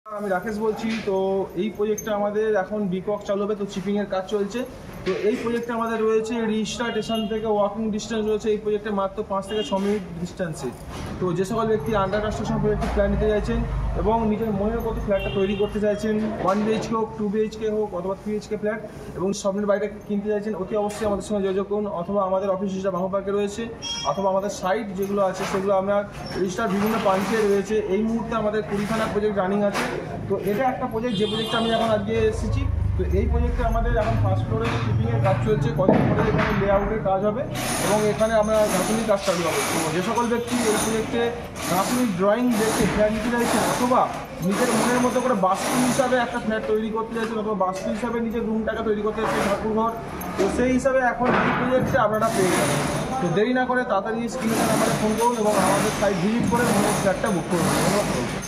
আমি রাকেশ বলছি। তো এই প্রজেক্টটা আমাদের এখন বিকক চালু হবে, তো চিপিংয়ের কাজ চলছে। তো এই প্রজেক্টটা আমাদের রয়েছে রিস্টা স্টেশন থেকে ওয়াকিং ডিস্টেন্স রয়েছে এই প্রজেক্টে মাত্র 5 থেকে 6 মিনিট ডিস্টেন্সে। তো যে সকল ব্যক্তি আন্ডার কনস্ট্রাকশন প্রজেক্টে ফ্ল্যাট নিতে চাইছেন এবং নিজের মনের মতো ফ্ল্যাটটা তৈরি করতে চাইছেন, 1 BHK হোক, 2 BHK হোক অথবা 3 BHK ফ্ল্যাট, এবং স্বপ্নের বাড়িটা কিনতে চাইছেন, অতি অবশ্যই আমাদের সঙ্গে যোগাযোগ করুন। অথবা আমাদের অফিস যেটা বাংলা পার্কে রয়েছে, অথবা আমাদের সাইট যেগুলো আছে সেগুলো আমরা রেজিস্টার বিভিন্ন ব্রাঞ্চে রয়েছে। এই মুহূর্তে আমাদের 20খানা প্রজেক্ট রানিং আছে। তো এটা একটা প্রজেক্ট, যে প্রজেক্টটা আমি এখন আজকে এসেছি। তো এই প্রজেক্টে আমাদের এখন ফার্স্ট ফ্লোরে শিপিংয়ের কাজ চলছে, কদিন পরে এখানে লেআউটের কাজ হবে এবং এখানে আমরা গাঁথুনির কাজ চালু হবে। তো যে সকল ব্যক্তি এই প্রজেক্টে গাঁথুনির ড্রয়িং দেখে ফ্ল্যাট নিতে চাইছেন, অথবা নিজের মনের মতো করে বাস্তু হিসাবে একটা ফ্ল্যাট তৈরি করতে চাইছেন, অথবা বাস্তু হিসাবে নিজের রুমটাকে তৈরি করতে চাইছেন ঠাকুর ঘর, তো সেই হিসাবে এখন এই প্রজেক্টে আপনারা পেয়ে যাবেন। তো দেরি না করে তাড়াতাড়ি স্ক্রিনে আমাদের ফোন করুন এবং আমাদের সাইট ভিজিট করে মনের ফ্ল্যাটটা বুক করুন। ধন্যবাদ।